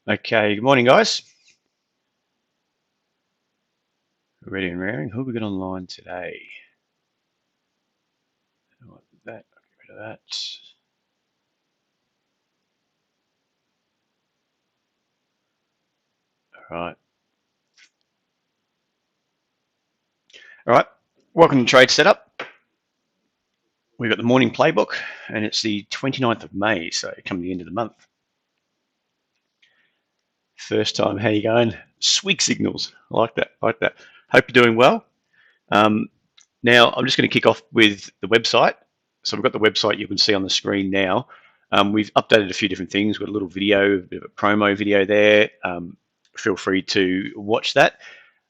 Okay, good morning, guys. Ready and raring. Who have we got online today? I want that. I'll get rid of that. All right. All right. Welcome to Trade Setup. We've got the morning playbook, and it's the 29th of May, so coming to the end of the month. First time. How you going? Swig signals. I like that. I like that. Hope you're doing well. Now, I'm just going to kick off with the website. So we've got the website you can see on the screen now. We've updated a few different things. We've got a little video, a bit of a promo video there. Feel free to watch that.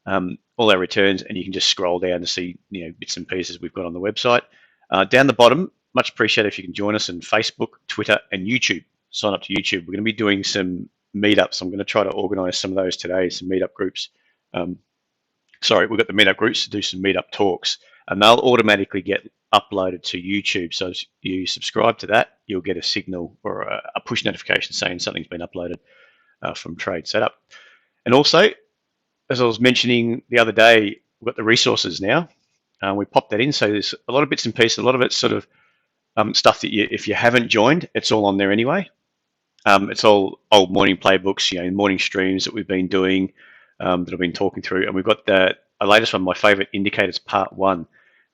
All our returns, and you can just scroll down to see bits and pieces we've got on the website. Down the bottom, much appreciated if you can join us on Facebook, Twitter, and YouTube. Sign up to YouTube. We're going to be doing some meetups. I'm going to try to organise some of those today, some meetup groups. Sorry, we've got the meetup groups to do some meetup talks, and they'll automatically get uploaded to YouTube. So as you subscribe to that, you'll get a signal or a push notification saying something's been uploaded from TradeSetup. And also, as I was mentioning the other day, we've got the resources now. We popped that in, so there's a lot of bits and pieces. A lot of it's sort of stuff that if you haven't joined, it's all on there anyway. It's all old morning playbooks, morning streams that we've been doing, that I've been talking through, and we've got the latest one, my favorite indicators, part 1.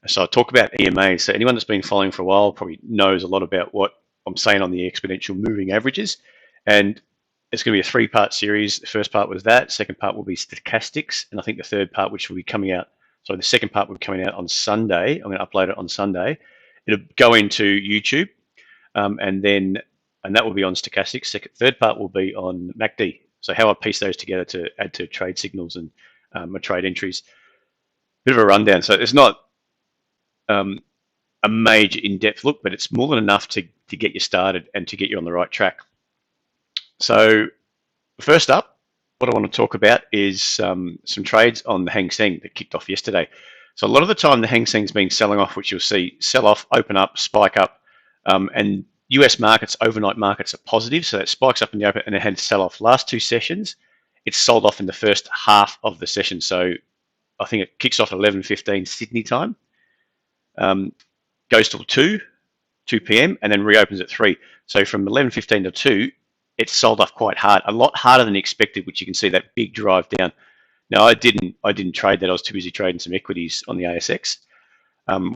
So I talk about EMA. So anyone that's been following for a while probably knows a lot about what I'm saying on the exponential moving averages, and it's going to be a 3-part series. The first part was that. Second part will be stochastics, and I think the third part, which will be coming out. So the second part will be coming out on Sunday. I'm going to upload it on Sunday. It'll go into YouTube, and that will be on stochastics. Third part will be on MACD. So how I piece those together to add to trade signals and my trade entries. Bit of a rundown. So it's not a major in-depth look, but it's more than enough to get you started and to get you on the right track. So first up, what I want to talk about is some trades on the Hang Seng that kicked off yesterday. So a lot of the time the Hang Seng's been selling off, which you'll see sell off, open up, spike up, and US markets, overnight markets are positive, so it spikes up in the open and it had sell off. Last 2 sessions, it's sold off in the first half of the session. So I think it kicks off at 11:15 Sydney time, goes till 2 p.m. and then reopens at 3. So from 11:15 to 2, it's sold off quite hard, a lot harder than expected, which you can see that big drive down. Now I didn't trade that. I was too busy trading some equities on the ASX,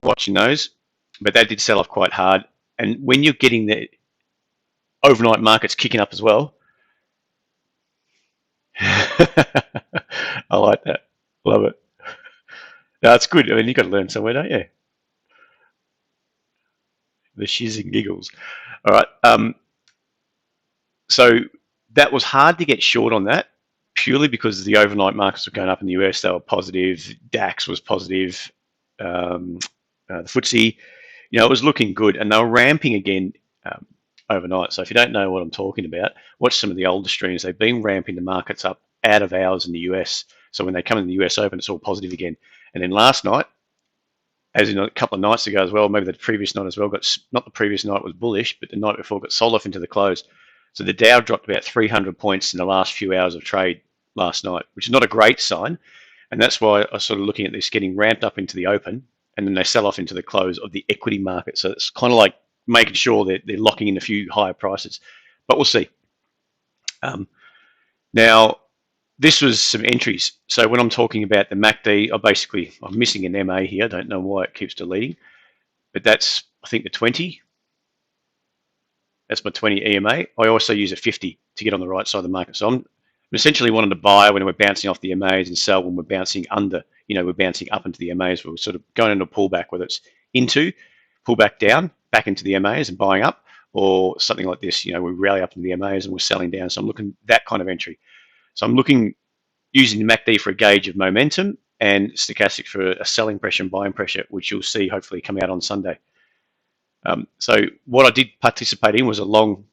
watching those, but that did sell off quite hard. And when you're getting the overnight markets kicking up as well, I like that. Love it. No, it's good. I mean, you've got to learn somewhere, don't you? The shiz and giggles. All right. So that was hard to get short on that, purely because the overnight markets were going up in the US. They were positive. DAX was positive. The FTSE, it was looking good, and they were ramping again overnight. So if you don't know what I'm talking about, watch some of the older streams. They've been ramping the markets up out of hours in the US. So when they come in the US Open, it's all positive again. And then last night, as in a couple of nights ago as well, maybe the previous night as well, not the previous night was bullish, but the night before got sold off into the close. So the Dow dropped about 300 points in the last few hours of trade last night, which is not a great sign. And that's why I was sort of looking at this getting ramped up into the open, and then they sell off into the close of the equity market. So it's kind of like making sure that they're locking in a few higher prices. But we'll see. Now, this was some entries. So when I'm talking about the MACD, I'm missing an MA here. I don't know why it keeps deleting. But that's, I think, the 20. That's my 20 EMA. I also use a 50 to get on the right side of the market. So I'm essentially wanting to buy when we're bouncing off the MAs and sell when we're bouncing under, we're bouncing up into the MAs. We're sort of going into a pullback, whether it's pull back down, back into the MAs and buying up, or something like this, we rally up into the MAs and we're selling down. So I'm looking that kind of entry. So I'm looking using the MACD for a gauge of momentum and stochastic for a selling pressure and buying pressure, which you'll see hopefully come out on Sunday. So what I did participate in was a long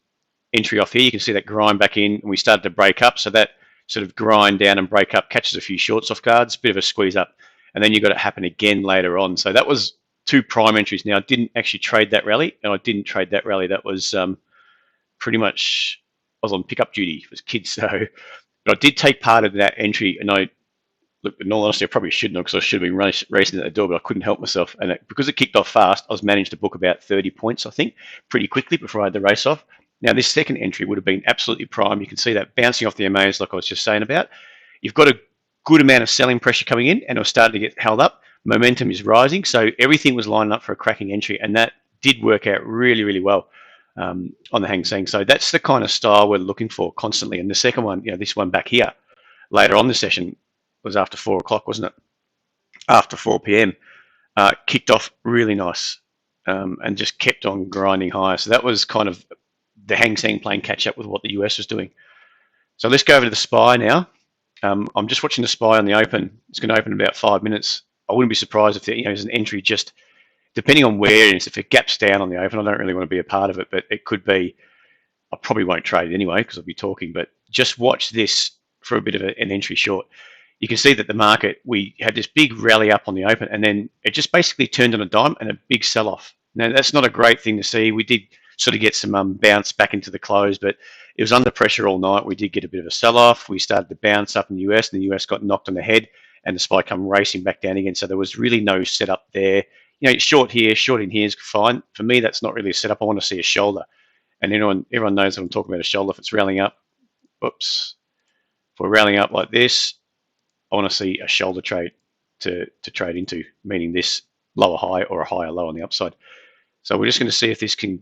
entry off here. You can see that grind back in, and we started to break up. So that sort of grind down and break up catches a few shorts off guards, bit of a squeeze up, and then you got it happen again later on. So that was 2 prime entries. Now I didn't actually trade that rally, and I didn't trade that rally. That was pretty much was on pickup duty for kids. So, but I did take part of that entry, and look, in all honesty, I probably shouldn't have because I should have been racing at the door, but I couldn't help myself. And because it kicked off fast, I was managed to book about 30 points, I think, pretty quickly before I had the race off. Now, this second entry would have been absolutely prime. You can see that bouncing off the MAs, like I was just saying about. You've got a good amount of selling pressure coming in, and it was starting to get held up. Momentum is rising, so everything was lining up for a cracking entry, and that did work out really, really well on the Hang Seng. So that's the kind of style we're looking for constantly. And the second one, this one back here, later on the session, was after 4 o'clock, wasn't it? After 4 p.m. Kicked off really nice and just kept on grinding higher. So that was kind of the Hang Seng playing catch up with what the US was doing. So let's go over to the SPY now. I'm just watching the SPY on the open. It's going to open in about 5 minutes. I wouldn't be surprised if there's an entry just depending on where it is. If it gaps down on the open, I don't really want to be a part of it, but it could be. I probably won't trade it anyway because I'll be talking. But just watch this for a bit of an entry short. You can see that the market, we had this big rally up on the open, and then it just basically turned on a dime and a big sell-off. Now, that's not a great thing to see. We did sort of get some bounce back into the close, but it was under pressure all night. We did get a bit of a sell-off. We started to bounce up in the US, and the US got knocked on the head, and the SPY come racing back down again. So there was really no setup there. Short here, short in here is fine. For me, that's not really a setup. I want to see a shoulder. And everyone knows that I'm talking about a shoulder. If it's rallying up, if we're rallying up like this, I want to see a shoulder trade to trade into, meaning this lower high or a higher low on the upside. So we're just going to see if this can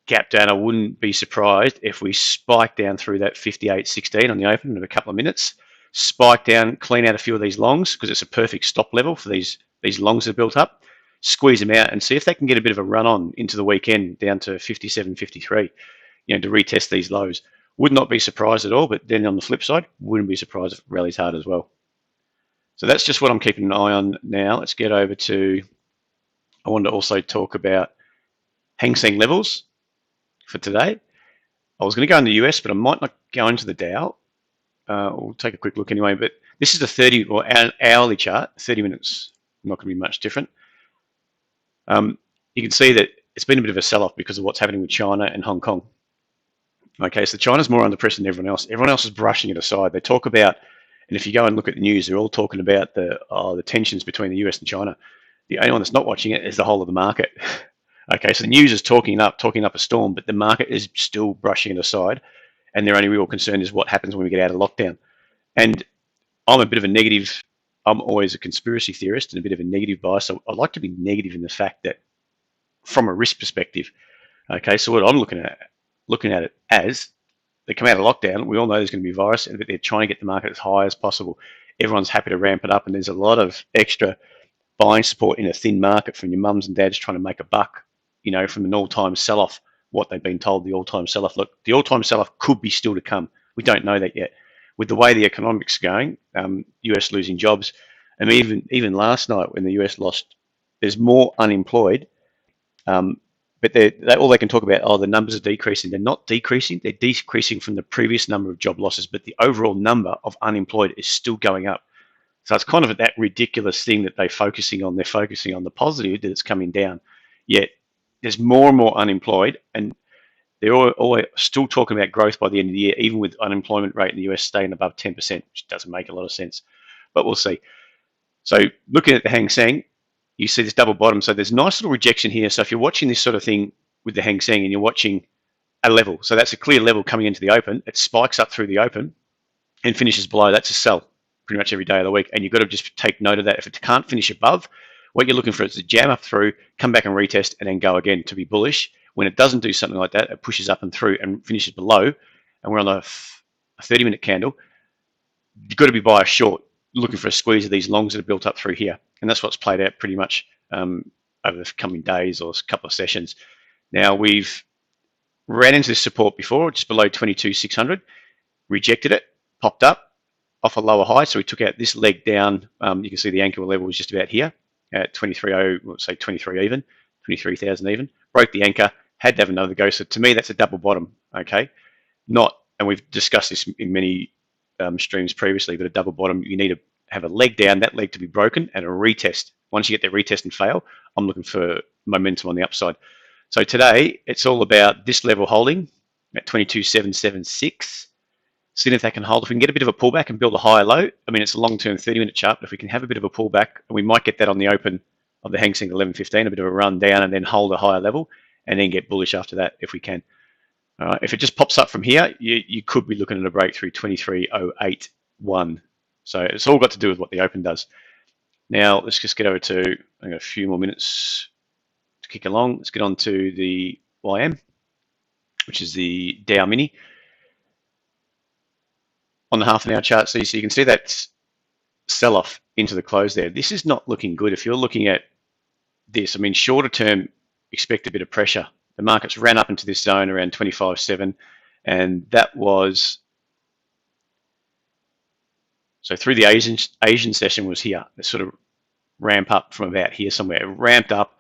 gap down. I wouldn't be surprised if we spike down through that 58.16 on the open in a couple of minutes, spike down, clean out a few of these longs because it's a perfect stop level for these longs that are built up, squeeze them out and see if they can get a bit of a run on into the weekend down to 57.53, to retest these lows. Would not be surprised at all, but then on the flip side, wouldn't be surprised if it rallies hard as well. So that's just what I'm keeping an eye on now. Let's get over to, I wanted to also talk about Hang Seng levels for today. I was going to go in the US, but I might not go into the Dow. We'll take a quick look anyway, but this is the 30 or hourly chart, 30 minutes, not going to be much different. You can see that it's been a bit of a sell-off because of what's happening with China and Hong Kong. Okay, so China's more under pressure than everyone else. Everyone else is brushing it aside. They talk about, and if you go and look at the news, they're all talking about the tensions between the US and China. The only one that's not watching it is the whole of the market. Okay, so the news is talking up a storm, but the market is still brushing it aside, and their only real concern is what happens when we get out of lockdown. And I'm a bit of a negative. I'm always a conspiracy theorist and a bit of a negative bias. So I like to be negative in the fact that, from a risk perspective. Okay, so what I'm looking at it as, they come out of lockdown, we all know there's going to be a virus, but they're trying to get the market as high as possible. Everyone's happy to ramp it up, and there's a lot of extra buying support in a thin market from your mums and dads trying to make a buck, from an all-time sell-off, what they've been told the all-time sell-off. Look, the all-time sell-off could be still to come. We don't know that yet. With the way the economics are going, US losing jobs, and even last night when the US lost, there's more unemployed, but all they can talk about, the numbers are decreasing. They're not decreasing. They're decreasing from the previous number of job losses, but the overall number of unemployed is still going up. So it's kind of that ridiculous thing that they're focusing on. They're focusing on the positive that it's coming down. Yet there's more and more unemployed, and they're all still talking about growth by the end of the year, even with unemployment rate in the US staying above 10%, which doesn't make a lot of sense. But we'll see. So looking at the Hang Seng, you see this double bottom. So there's a nice little rejection here. So if you're watching this sort of thing with the Hang Seng and you're watching a level, so that's a clear level coming into the open, it spikes up through the open and finishes below. That's a sell pretty much every day of the week. And you've got to just take note of that. If it can't finish above, what you're looking for is to jam up through, come back and retest, and then go again to be bullish. When it doesn't do something like that, it pushes up and through and finishes below, and we're on a 30-minute candle, you've got to be buyer short, looking for a squeeze of these longs that are built up through here. And that's what's played out pretty much over the coming days or a couple of sessions. Now, we've ran into this support before, just below 22,600, rejected it, popped up off a lower high. So we took out this leg down. You can see the anchor level was just about here at 23,000, let's say 23 even, 23,000 even. Broke the anchor, had to have another go. So to me, that's a double bottom, okay? And we've discussed this in many streams previously, but a double bottom, you need to have a leg down, that leg to be broken, and a retest. Once you get the retest and fail, I'm looking for momentum on the upside. So today, it's all about this level holding. at 22,776. Seeing if they can hold. If we can get a bit of a pullback and build a higher low, I mean, it's a long-term 30-minute chart, but if we can have a bit of a pullback, and we might get that on the open of the Hang Seng 1115, a bit of a run down and then hold a higher level, and then get bullish after that if we can. All right. If it just pops up from here, you could be looking at a breakthrough 23,081. So it's all got to do with what the open does. Now let's just get over to, I've got a few more minutes to kick along. Let's get on to the YM, which is the Dow Mini. On the half an hour chart, so you can see that sell-off into the close there. This is not looking good. If you're looking at this, I mean, shorter term, expect a bit of pressure. The markets ran up into this zone around 25.7, and that was, so through the Asian session was here. It sort of ramp up from about here somewhere. It ramped up,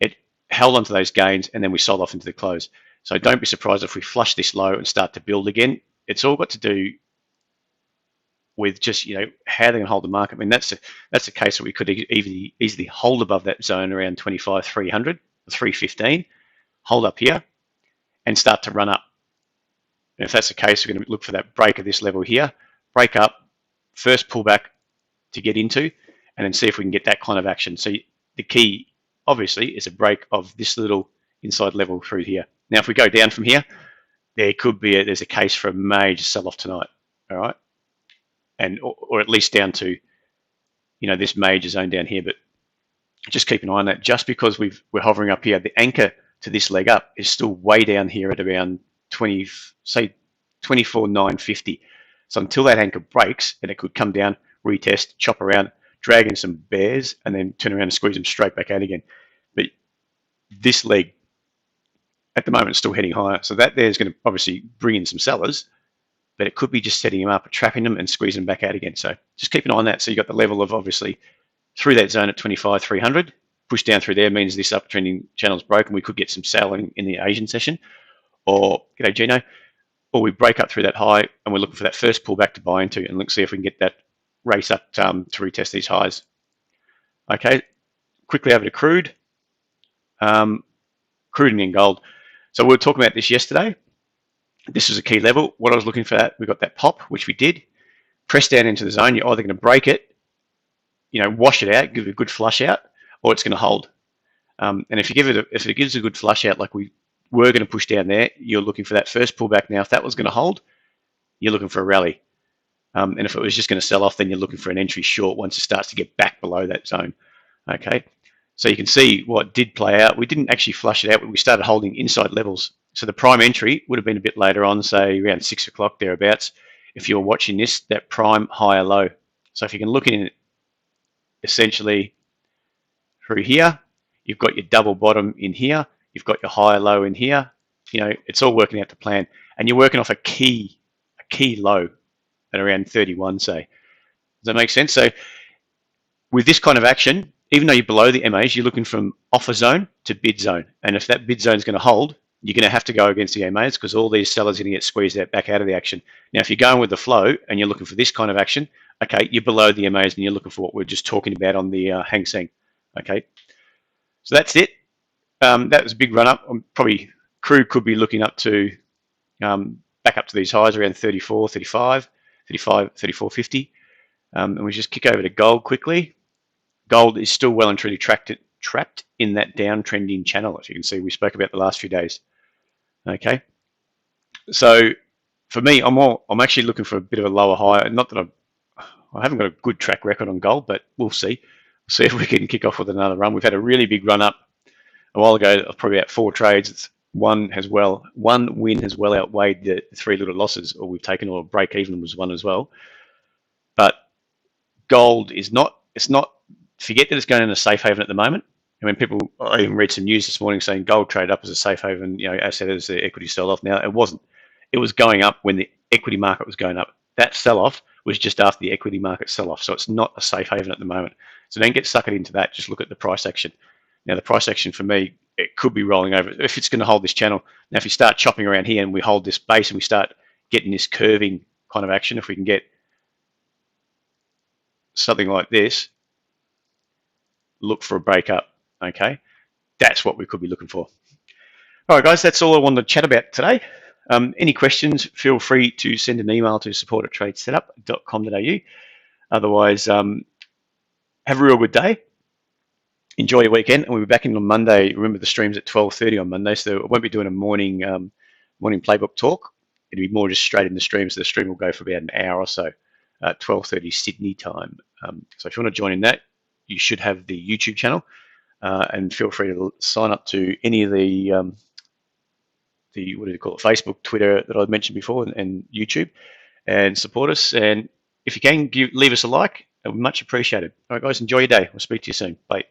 it held onto those gains, and then we sold off into the close. So don't be surprised if we flush this low and start to build again. It's all got to do with just, you know, how they're going to hold the market. I mean, that's a case where we could easily hold above that zone around 25,300, 315, hold up here, and start to run up. And if that's the case, we're going to look for that break of this level here, break up, first pullback to get into, and then see if we can get that kind of action. So the key, obviously, is a break of this little inside level through here. Now, if we go down from here, there could be there's a case for a major sell-off tonight. All right. And or at least down to, you know, this major zone down here. But just keep an eye on that. Just because we're hovering up here, the anchor to this leg up is still way down here at around 24,950. So until that anchor breaks, and it could come down, retest, chop around, drag in some bears, and then turn around and squeeze them straight back out again. But this leg at the moment is still heading higher. So that there's going to obviously bring in some sellers, but it could be just setting them up, trapping them and squeezing them back out again. So just keep an eye on that. So you've got the level of, obviously, through that zone at 25,300, push down through there means this uptrending channel is broken. We could get some selling in the Asian session, or, g'day Gino, or we break up through that high and we're looking for that first pullback to buy into, and let's see if we can get that race up to retest these highs. Okay, quickly over to crude. Crude and gold. So we were talking about this yesterday. This is a key level. What I was looking for, that we got that pop, which we did. Press down into the zone. You're either going to break it, you know, wash it out, give it a good flush out, or it's going to hold. And if it gives a good flush out, like we were going to push down there, you're looking for that first pullback. Now, if that was going to hold, you're looking for a rally. And if it was just going to sell off, then you're looking for an entry short once it starts to get back below that zone. Okay, so you can see what did play out. We didn't actually flush it out, but we started holding inside levels. So the prime entry would have been a bit later on, say around 6 o'clock thereabouts. If you're watching this, that prime higher low. So if you can look in it, essentially through here, you've got your double bottom in here, you've got your higher low in here. You know, it's all working out to plan, and you're working off a key low at around 31, say. Does that make sense? So with this kind of action, even though you're below the MAs, you're looking from offer zone to bid zone. And if that bid zone is going to hold, you're going to have to go against the MAs, because all these sellers are going to get squeezed out back out of the action. Now, if you're going with the flow and you're looking for this kind of action, okay, you're below the MAs and you're looking for what we're just talking about on the Hang Seng. Okay, so that's it. That was a big run up. Probably crude could be looking up to back up to these highs around 34, 35, 35, 34.50. And we just kick over to gold quickly. Gold is still well and truly trapped in that downtrending channel, as you can see. We spoke about the last few days. Okay, so for me, I'm actually looking for a bit of a lower high. Not that I haven't got a good track record on gold, but we'll see. We'll see if we can kick off with another run. We've had a really big run up a while ago, probably about 4 trades. One win has well outweighed the 3 little losses, or we've taken, or break even was one as well. But gold is not. It's not. Forget that it's going in a safe haven at the moment. I mean, I even read some news this morning saying gold traded up as a safe haven, you know, asset as the equity sell-off. Now, it wasn't. It was going up when the equity market was going up. That sell-off was just after the equity market sell-off, so it's not a safe haven at the moment. So don't get suckered into that. Just look at the price action. Now, the price action for me, it could be rolling over. If it's going to hold this channel, now if you start chopping around here and we hold this base and we start getting this curving kind of action, if we can get something like this, look for a break up. Okay, that's what we could be looking for. All right, guys, that's all I wanted to chat about today. Any questions, feel free to send an email to support@tradesetup.com.au. Otherwise, have a real good day. Enjoy your weekend, and we'll be back in on Monday. Remember, the stream's at 12:30 on Monday, so I won't be doing a morning playbook talk. It'll be more just straight in the stream, so the stream will go for about an hour or so at 12:30 Sydney time. So if you want to join in that, you should have the YouTube channel, and feel free to sign up to any of the what do you call it, Facebook, Twitter that I mentioned before, and YouTube, and support us. And if you can, leave us a like. It would be much appreciated. All right, guys, enjoy your day. We'll speak to you soon. Bye.